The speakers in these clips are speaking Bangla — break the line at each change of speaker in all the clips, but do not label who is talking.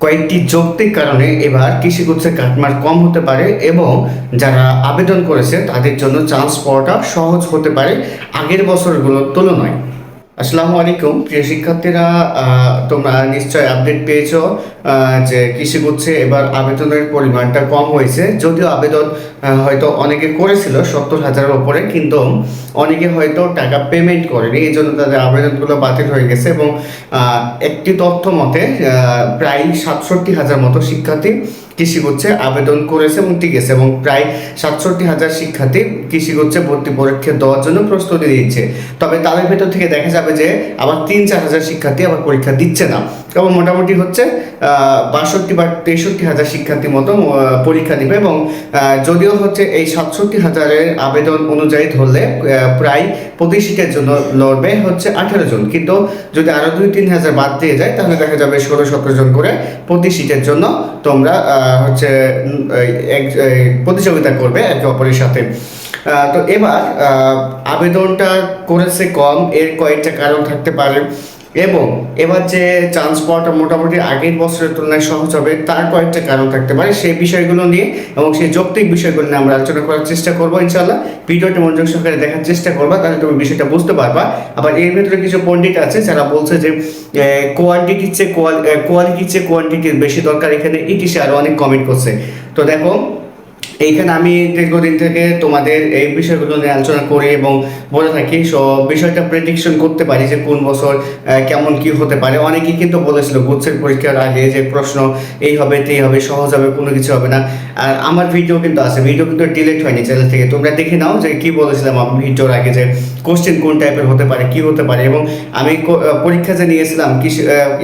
কয়েকটি যৌক্তিক কারণে এবার কৃষিগুচ্ছের কাটমার কম হতে পারে এবং যারা আবেদন করেছে তাদের জন্য চান্স পাওয়াটা সহজ হতে পারে আগের বছরগুলোর তুলনায়। আসসালামু আলাইকুম প্রিয় শিক্ষার্থীরা, তোমরা নিশ্চয় আপডেট পেয়েছো যে কৃষিগুচ্ছে এবার আবেদনের পরিমাণটা কম হয়েছে। যদিও আবেদন হয়তো অনেকে করেছিল 70,000-এর ওপরে, কিন্তু অনেকে হয়তো টাকা পেমেন্ট করেনি, এই জন্য তাদের আবেদনগুলো বাতিল হয়ে গেছে। এবং একটি তথ্য মতে প্রায় 67,000 মতো শিক্ষার্থী কৃষিগুচ্ছে আবেদন করেছে এবং টিকেছে, এবং প্রায় 67,000 শিক্ষার্থী কৃষিগুচ্ছে ভর্তি পরীক্ষা দেওয়ার জন্য প্রস্তুতি নিচ্ছে। তবে তাদের ভেতর থেকে দেখা যাবে যে আবার 3-4 হাজার শিক্ষার্থী আবার পরীক্ষা দিচ্ছে না, এবং মোটামুটি হচ্ছে 62 বা 63,000 শিক্ষার্থী মতো পরীক্ষা দিবে। এবং যদিও হচ্ছে এই 67,000-এর আবেদন অনুযায়ী ধরলে প্রায় প্রতি সিটের জন্য লড়বে হচ্ছে 18 জন, কিন্তু যদি আরও 2-3 হাজার বাদ দিয়ে যায় তাহলে দেখা যাবে 16-17 জন করে প্রতি সিটের জন্য তোমরা হচ্ছে প্রতিযোগিতা করবে একে অপরের সাথে। তো এবার আবেদনটা করেছে কম, এর কয়েকটা কারণ থাকতে পারে, এবং এবার যে চান্স পাওয়াটা মোটামুটি আগের বছরের তুলনায় সহজ হবে তার কয়েকটা কারণ থাকতে পারে। সেই বিষয়গুলো নিয়ে এবং সেই যৌক্তিক বিষয়গুলো নিয়ে আমরা আলোচনা করার চেষ্টা করবো ইনশাআল্লাহ। ভিডিওটি মনোযোগ সহকারে দেখার চেষ্টা করবা, তাহলে তুমি বিষয়টা বুঝতে পারবা। আবার এর ভিতরে কিছু পণ্ডিত আছে যারা বলছে যে কোয়ালিটির চেয়ে কোয়ান্টিটির বেশি দরকার, এখানে ইটিসে আরও অনেক কমেন্ট করছে। তো দেখো, এইখানে আমি দীর্ঘদিন থেকে তোমাদের এই বিষয়গুলো নিয়ে আলোচনা করি এবং বলে থাকি, সো বিষয়টা প্রেডিকশন করতে পারি যে কোন বছর কেমন কি হতে পারে। অনেকেই কিন্তু বলেছিল গুচ্ছের পরীক্ষার আগে যে প্রশ্ন এই হবে তেই হবে, সহজ হবে, কোনো কিছু হবে না। আর আমার ভিডিও কিন্তু আছে, ভিডিও কিন্তু ডিলিট হয়নি চ্যানেল থেকে, তোমরা দেখে নাও যে কি বলেছিলাম আমি ভিডিওর আগে, যে কোশ্চেন কোন টাইপের হতে পারে, কি হতে পারে। এবং আমি পরীক্ষা যে নিয়েছিলাম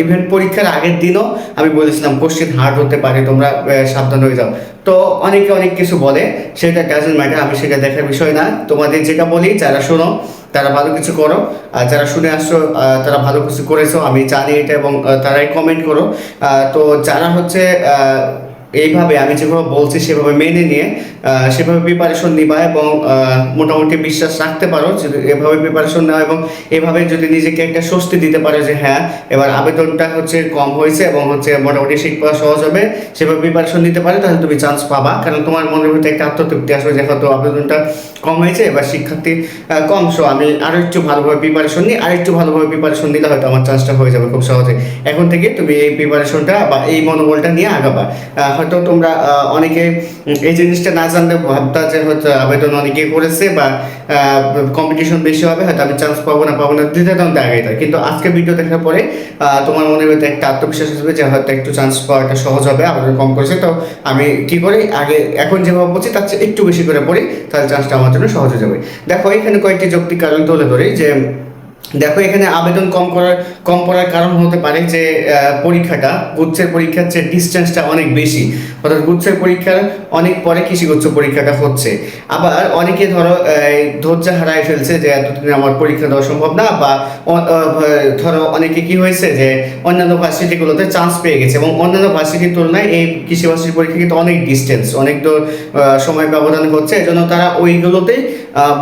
ইভেন পরীক্ষার আগের দিনও আমি বলেছিলাম কোশ্চেন হার্ড হতে পারে, তোমরা সাবধান হয়ে যাও। তো অনেকে অনেক কিছু বলে, সেটা ডাজেন্ট ম্যাটার, আমি সেটা দেখার বিষয় না। তোমাদের যেটা বলি, যারা শোনো তারা ভালো কিছু করো, আর যারা শুনে আসছো তারা ভালো কিছু করেছো, আমি জানি এটা, এবং তারাই কমেন্ট করো। তো যারা হচ্ছে এইভাবে আমি যেভাবে বলছি সেভাবে মেনে নিয়ে সেভাবে প্রিপারেশন নিবা এবং মোটামুটি বিশ্বাস রাখতে পারো যে এভাবে প্রিপারেশন নেওয়া, এবং এভাবে যদি নিজেকে একটা স্বস্তি দিতে পারো যে হ্যাঁ এবার আবেদনটা হচ্ছে কম হয়েছে এবং হচ্ছে মোটামুটি সিট পাওয়া সহজ হবে, সেভাবে প্রিপারেশন নিতে পারে, তাহলে তুমি চান্স পাবা। কারণ তোমার মনের ভিতরে একটা আত্মতৃপ্তি আসবে যে হয়তো আবেদনটা কম হয়েছে, এবার শিক্ষার্থী কম, সো আমি আরও একটু ভালোভাবে প্রিপারেশন নিই, আর একটু ভালোভাবে প্রিপারেশন দিলে হয়তো আমার চান্সটা হয়ে যাবে খুব সহজে। এখন থেকে তুমি এই প্রিপারেশনটা বা এই মনোবলটা নিয়ে আগাবা। হয়তো তোমরা অনেকে এই জিনিসটা না জানলে ভাবতা যে হয়তো আবেদন অনেকে করেছে বা কম্পিটিশন বেশি হবে, হয়তো আমি চান্স পাবো না দিতে তখন আগে যায়। কিন্তু আজকে ভিডিও দেখার পরে তোমার মনের মধ্যে একটা আত্মবিশ্বাস আসবে যে হয়তো একটু চান্স পাওয়াটা সহজ হবে, আবেদন কম করেছে, তো আমি কি করি আগে এখন যেভাবে বলছি তার চেয়ে একটু বেশি করে পড়ি, তাহলে চান্সটা আমার জন্য সহজ হয়ে যাবে। দেখো এখানে কয়েকটি যৌক্তিক কারণ তুলে ধরি। যে দেখো, এখানে আবেদন কম পড়ার কারণ হতে পারে যে পরীক্ষাটা গুচ্ছের পরীক্ষার চেয়ে ডিস্টেন্সটা অনেক বেশি, অর্থাৎ গুচ্ছের পরীক্ষার অনেক পরে কৃষিগুচ্ছ পরীক্ষাটা হচ্ছে। আবার অনেকে ধৈর্য হারায় ফেলছে যে এতদিন আমার পরীক্ষা দেওয়া সম্ভব না, বা ধরো অনেকে কি হয়েছে যে অন্যান্য ভার্সিটিগুলোতে চান্স পেয়ে গেছে, এবং অন্যান্য ভার্সিটির তুলনায় এই কৃষি ভার্সিটির পরীক্ষা কিন্তু অনেক ডিস্টেন্স, অনেক সময় ব্যবধান হচ্ছে, এজন্য তারা ওইগুলোতেই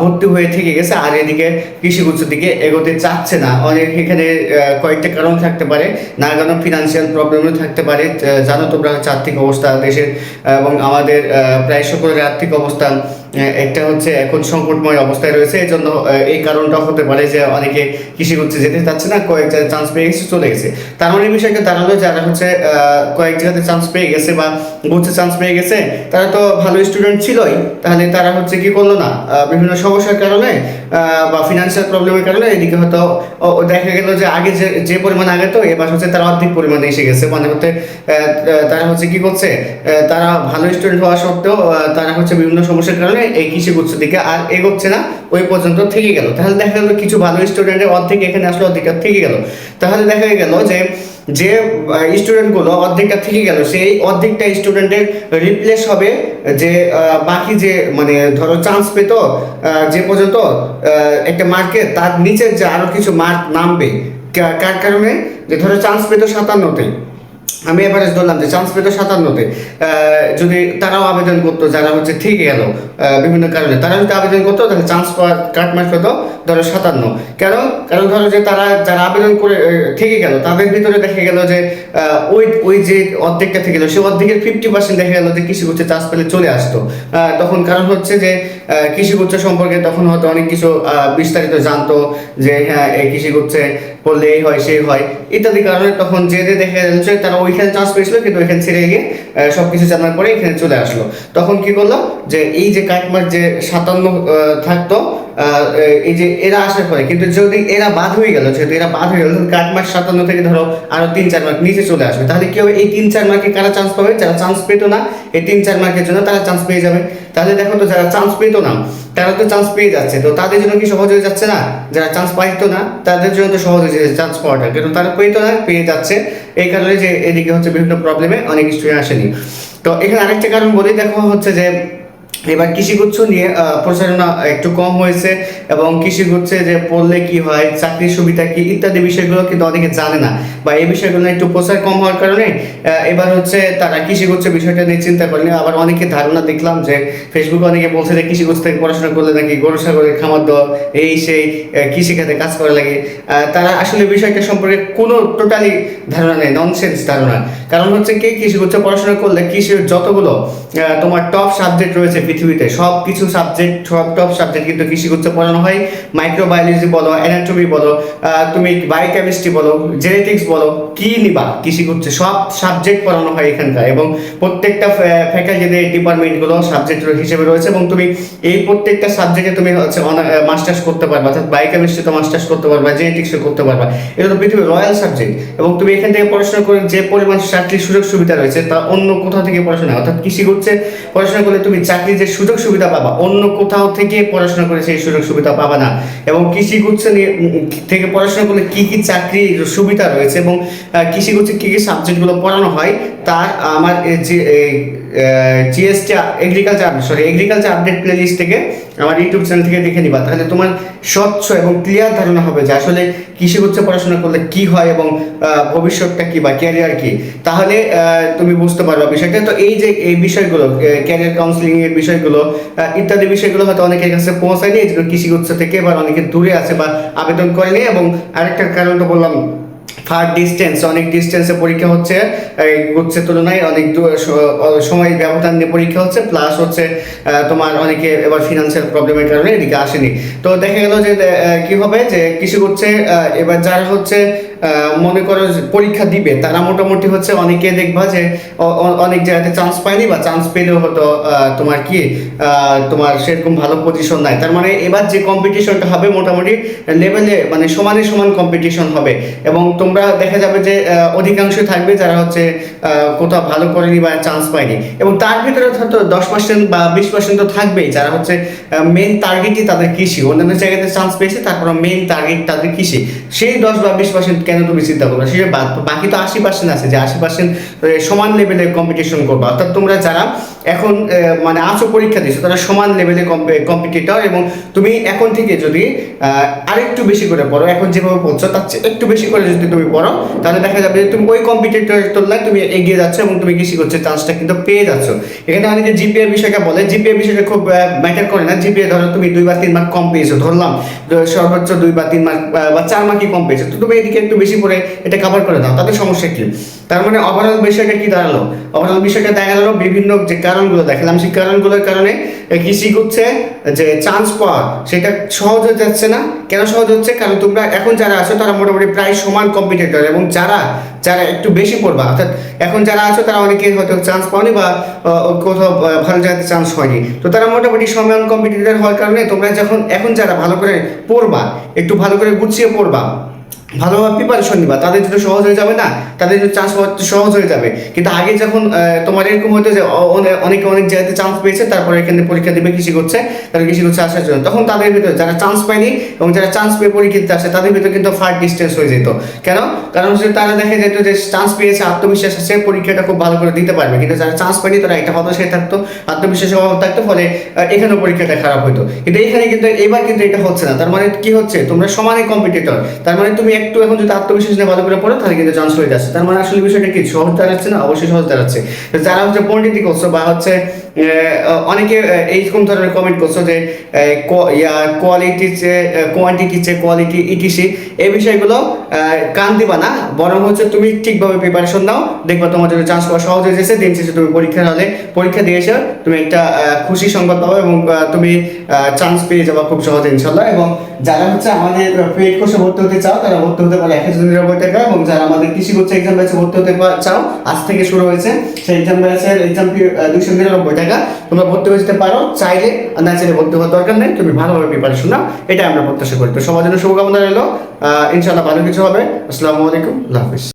ভর্তি হয়ে থেকে গেছে, আর এদিকে কৃষিগুচ্ছের দিকে এগোতে চাচ্ছে না। অনেক এখানে কয়েকটা কারণ থাকতে পারে, না কেন ফিনান্সিয়াল প্রবলেমও থাকতে পারে। জানো তোমরা আর্থিক অবস্থা দেশের এবং আমাদের প্রায় সকলের আর্থিক অবস্থা একটা হচ্ছে এখন সংকটময় অবস্থায় রয়েছে, এই জন্য এই কারণটা হতে পারে যে অনেকে কৃষিগুচ্ছে যেতে চাচ্ছে না, কয়েক জায়গায় চান্স পেয়ে গেছে চলে গেছে। তার মানে বিষয়টা দাঁড়ালো যারা হচ্ছে কয়েক জায়গাতে চান্স পেয়ে গেছে বা গুচ্ছে চান্স পেয়ে গেছে, তারা তো ভালো স্টুডেন্ট ছিলই, তাহলে তারা হচ্ছে কি করলো না, বিভিন্ন সমস্যার কারণে বা ফিনান্সিয়াল প্রবলেমের কারণে এদিকে হয়তো দেখা গেল যে আগে যে পরিমাণ আগে, তো এবার হচ্ছে তারা অর্ধেক পরিমাণে এসে গেছে, মানে হচ্ছে তারা হচ্ছে কি করছে, তারা ভালো স্টুডেন্ট হওয়া সত্ত্বেও তারা হচ্ছে বিভিন্ন সমস্যার কারণে এই কৃষিগুচ্ছ দিকে আর এগোচ্ছে না, ওই পর্যন্ত থেকে গেল। তাহলে দেখা গেল কিছু ভালো স্টুডেন্টের অর্ধেক এখানে আসলে অর্ধেকটা থেকে গেল। তাহলে দেখা গেল যে যে স্টুডেন্টগুলো অর্ধেকটা থেকে গেল, সেই অর্ধেকটা স্টুডেন্টের রিপ্লেস হবে যে বাকি যে মানে ধরো চান্স পেত যে পর্যন্ত একটা মার্কে, তার নিচের যে আরো কিছু মার্ক নামবে, কার কারণে, যে ধরো চান্স পেত 57-তে, আমি এভারেজ ধরলাম যে চান্স পেতো 57-তে, যদি তারাও আবেদন করতো, যারা হচ্ছে থেকে গেল বিভিন্ন কারণে, তারা যদি আবেদন করতো তাহলে চান্স পাওয়ার কাটমার্ক পেতো ধরো 57। কেন? কারণ ধরো যে তারা যারা আবেদন করে থেকে গেল তাদের ভিতরে দেখা গেল যে ওই ওই যে অর্ধেকটা থেকে গেল, সে অর্ধেকের 50% দেখা গেল যে কৃষিগুচ্ছ চান্স পেলে চলে আসতো। তখন কারণ হচ্ছে যে কৃষিগুচ্ছ সম্পর্কে তখন হয়তো অনেক কিছু বিস্তারিত জানতো, যে হ্যাঁ এই কৃষিগুচ্ছে পড়লে এই হয় সেই হয় ইত্যাদি কারণে তখন যে দেখা যাচ্ছে তারা ওইখানে চান্স পেয়েছিল, কিন্তু ওইখানে ছেড়ে গিয়ে সবকিছু জানার পরে এখানে চলে আসলো। তখন কি করলো যে এই যে কাটমার্ক যে 57 থাকতো, এই যে এরা আসার পরে কিন্তু যদি এরা বাদ হয়ে গেল, যেহেতু এরা বাদ হয়ে গেল, কাটমার্ক 57 থেকে ধরো আরো 3-4 মার্ক নিচে চলে আসবে, তাহলে কি হবে? এই 3-4 মার্কে কারা চান্স পাবে? যারা চান্স পেতো না এই 3-4 মার্কের জন্য তারা চান্স পেয়ে যাবে। তাহলে দেখো তো যারা চান্স পেতো না তারা তো চান্স পেয়ে যাচ্ছে, তো তাদের জন্য কি সহজ হয়ে যাচ্ছে না? যারা চান্স পাইতো না তাদের জন্য তো সহজ হয়ে যাচ্ছে চান্স পাওয়াটা, কিন্তু তারা পেতো না, পেয়ে যাচ্ছে। এই কারণে যে এদিকে হচ্ছে বিভিন্ন প্রবলেমে অনেক স্টুডেন্ট আসেনি। তো এখানে আরেকটা কারণ বলি, দেখো হচ্ছে যে এবার কৃষিগুচ্ছ নিয়ে প্রচারণা একটু কম হয়েছে, এবং কৃষিগুচ্ছে যে পড়লে কি হয়, চাকরির সুবিধা কি ইত্যাদি বিষয়গুলো কিন্তু অনেকে জানে না, বা এই বিষয়গুলো একটু প্রচার কম হওয়ার কারণে এবার হচ্ছে তারা কৃষিগুচ্ছ বিষয়টা নিয়ে চিন্তা করেনি। আবার অনেকে ধারণা দেখলাম যে ফেসবুকে অনেকে বলছে যে কৃষিগুচ্ছ থেকে পড়াশোনা করলে নাকি গরু ছাগলের খামার দেওয়া এই সেই কৃষিখাতে কাজ করা লাগে। তারা আসলে বিষয়টা সম্পর্কে কোনো টোটালি ধারণা নেই, ননসেন্স ধারণা। কারণ হচ্ছে কি, কৃষিগুচ্ছ পড়াশোনা করলে কৃষির যতগুলো তোমার টপ সাবজেক্ট রয়েছে পৃথিবীতে, সব কিছু সাবজেক্ট, সব টপ সাবজেক্ট কিন্তু কৃষিগুচ্ছ পড়ানো হয়। মাইক্রোবায়োলজি বলো, অ্যানাটমি বলো, তুমি বায়োকেমিস্ট্রি বলো, জেনেটিক্স বলো, কি নিবা কৃষিগুচ্ছে সব সাবজেক্ট পড়ানো হয় এখানকার, এবং প্রত্যেকটা ফ্যাকাল্টিতে ডিপার্টমেন্টগুলো সাবজেক্ট হিসেবে রয়েছে, এবং তুমি এই প্রত্যেকটা সাবজেক্টে তুমি হচ্ছে মাস্টার্স করতে পারবা, অর্থাৎ বায়োকেমিস্ট্রিতে মাস্টার্স করতে পারবা, জেনেটিক্সে করতে পারবা। এটা তো পৃথিবীর রয়্যাল সাবজেক্ট, এবং তুমি এখান থেকে পড়াশোনা করে যে পরিমাণ চাকরির সুযোগ সুবিধা রয়েছে তা অন্য কোথাও থেকে পড়াশোনা, অর্থাৎ কৃষিগুচ্ছে পড়াশোনা করলে তুমি চাকরির যে সুযোগ সুবিধা পাবা অন্য কোথাও থেকে পড়াশোনা করে সেই সুযোগ সুবিধা পাবা না। এবং কৃষিগুচ্ছ থেকে পড়াশোনা করলে কি কি চাকরি সুবিধা রয়েছে এবং কৃষিগুচ্ছে কি কি সাবজেক্টগুলো পড়ানো হয় তার আমার যে জিএসটি এগ্রিকালচার আপডেট প্লেলিস্ট থেকে আমার ইউটিউব চ্যানেল থেকে দেখে নিবা, তাহলে তোমার স্বচ্ছ এবং ক্লিয়ার ধারণা হবে যে আসলে কৃষিগুচ্ছ পড়াশোনা করলে কি হয় এবং ভবিষ্যৎটা কি বা ক্যারিয়ার কি, তাহলে তুমি বুঝতে পারবা বিষয়টা। তো এই যে এই বিষয়গুলো ক্যারিয়ার কাউন্সিলিং এর বিষয়গুলো ইত্যাদি বিষয়গুলো হয়তো অনেকের কাছে পৌঁছায়নি, এই জন্য কৃষিগুচ্ছ থেকে এবার অনেকে দূরে আছে বা আবেদন করেনি। এবং আরেকটা কারণ তো বললাম, ফার ডিস্টেন্স, অনেক ডিস্টেন্সে পরীক্ষা হচ্ছে, গুচ্ছের তুলনায় অনেক সময় ব্যবধান নিয়ে পরীক্ষা হচ্ছে, প্লাস হচ্ছে তোমার অনেকে এবার ফিনান্সিয়াল প্রবলেমের কারণে এদিকে আসেনি। তো দেখা গেল যে কি হবে যে কৃষিগুচ্ছে এবার যারা হচ্ছে মনে করো পরীক্ষা দিবে তারা মোটামুটি হচ্ছে অনেকে দেখবা যে অনেক জায়গাতে চান্স পায়নি, বা চান্স পেলেও হয়তো তোমার কি তোমার সেরকম ভালো পজিশন নাই। তার মানে এবার যে কম্পিটিশনটা হবে মোটামুটি লেভেলে মানে সমানে সমান কম্পিটিশন হবে, এবং তোমরা দেখা যাবে যে অধিকাংশই থাকবে যারা হচ্ছে কোথাও ভালো করেনি বা চান্স পায়নি, এবং তার ভিতরে হয়তো 10% বা 20% তো থাকবেই যারা হচ্ছে মেন টার্গেটই তাদের কৃষি, অন্যান্য জায়গাতে চান্স পেয়েছে তারপর মেন টার্গেট তাদের কৃষি। সেই 10 বা 20% কেন তুমি চিন্তা করবে, সে বাকি তো 80% আছে, যে 80% সমান লেভেলে কম্পিটিশন করবে। অর্থাৎ তোমরা যারা এখন মানে আছো পরীক্ষা দিচ্ছ তারা সমান লেভেলে কম্পিটিটর, এবং তুমি এখন থেকে যদি আরেকটু বেশি করে পড়ো, এখন যেভাবে পড়ছো তার চেয়ে একটু বেশি করে যদি তুমি পড়ো, তাহলে দেখা যাবে যে তুমি ওই কম্পিটিটরের তুলনায় তুমি এগিয়ে যাচ্ছ, এবং তুমি কৃষিগুচ্ছের চান্সটা কিন্তু পেয়ে যাচ্ছ। এখানে অনেকে জিপিএ বিষয়টা বলে, জিপিএ বিষয়টা খুব ম্যাটার করে না। জিপিএ ধরো তুমি 2 বা 3 মার্ক কম পেয়েছো, ধরলাম সর্বোচ্চ 2 বা 3 মার্ক বা 4 মার্কই কম পেয়েছো, তো তুমি এদিকে একটু বেশি করে এটা কভার করে দাও, তাতে সমস্যা কি? তার মানে ওভারঅল বিষয়টা কি দাঁড়ালো? ওভারঅল বিষয়টা দেখা গেল বিভিন্ন যে কারণগুলো দেখালাম সেই কারণগুলোর কারণে কৃষিগুচ্ছে যে চান্স পাওয়া সেটা সহজ হয়ে যাচ্ছে না। কেন সহজ হচ্ছে? কারণ তোমরা এখন যারা আছো তারা মোটামুটি প্রায় সমান কম্পিটিটর, এবং যারা যারা একটু বেশি পড়বা, অর্থাৎ এখন যারা আছো তারা অনেকে হয়তো চান্স পাওনি বা কোথাও ভালো জায়গাতে চান্স হয়নি, তো তারা মোটামুটি সমান কম্পিটিটর হওয়ার কারণে তোমরা যখন এখন যারা ভালো করে পড়বা, একটু ভালো করে গুছিয়ে পড়বা, ভালোভাবে প্রিপারেশন নিবা, তাদের জন্য সহজ হয়ে যাবে না, তাদের জন্য চান্স পাওয়া সহজ হয়ে যাবে। কিন্তু আগে যখন তোমার এরকম হতো যে অনেকে অনেক জায়গাতে চান্স পেয়েছে তারপরে এখানে পরীক্ষা দেবে কৃষিগুচ্ছে, তারা কৃষিগুচ্ছে আসার জন্য, তখন তাদের ভিতরে যারা চান্স পায়নি এবং যারা চান্স পেয়ে পরীক্ষা দিতে আসে তাদের ভিতরে কিন্তু ফার ডিস্টেন্স হয়ে যেত। কেন? কারণ হচ্ছে তারা দেখা যেত যে চান্স পেয়েছে, আত্মবিশ্বাস আছে, পরীক্ষাটা খুব ভালো করে দিতে পারবে, কিন্তু যারা চান্স পায়নি তারা একটা হতাশায় থাকতো, আত্মবিশ্বাসের অভাব থাকতো, ফলে এখানেও পরীক্ষাটা খারাপ হতো। কিন্তু এখানে কিন্তু এবার কিন্তু এটা হচ্ছে না। তার মানে কি হচ্ছে? তোমরা সমানে কম্পিটিটর, তার মানে তুমি একটু এখন যদি আত্মবিশ্বাস নিয়ে ভালো করে পড়ো তাহলে কিন্তু চান্স হয়ে যাচ্ছে। তার মানে আসলে বিষয়টা কি সহজ দাঁড়াচ্ছে না? অবশ্যই সহজ দাঁড়াচ্ছে। তো যারা হচ্ছে পণ্ডিতি করছো বা হচ্ছে অনেকে এইরকম ধরনের কমেন্ট করছো যে কোয়ালিটির চেয়ে কোয়ান্টিটির চেয়ে কোয়ালিটি ইটিসি, এই বিষয়গুলো কান দিবা না, বরং হচ্ছে তুমি ঠিকভাবে প্রিপারেশন নাও, দেখবা তোমার জন্য চান্স পাওয়া সহজ হয়ে যাচ্ছে। দিন শেষে তুমি পরীক্ষার হলে পরীক্ষা দিয়ে এসে তুমি একটা খুশি সংবাদ পাবে এবং তুমি চান্স পেয়ে যাবা খুব সহজে ইনশাল্লাহ। এবং যারা হচ্ছে আমাদের পেইড কোর্সে ভর্তি হতে চাও তারা ভর্তি হতে পারে 1,099 টাকা, এবং যারা আমাদের কৃষি কোর্স এক্সাম ব্যাচে ভর্তি হতে চাও, আজ থেকে শুরু হয়েছে সেই এক্সাম ব্যাচের এক্সাম ফি 299 টাকা। তোমরা ভর্তি হয়ে যেতে পারো, চাইলে না চাইলে ভর্তি হওয়ার দরকার নেই, তুমি ভালোভাবে প্রিপারেশন নাও, এটা আমরা প্রত্যাশা করি। তো সবার জন্য শুভকামনা রইলো, ইনশাআল্লাহ ভালো কিছু হবে। আসসালামু আলাইকুম, আল্লাহ হাফিজ।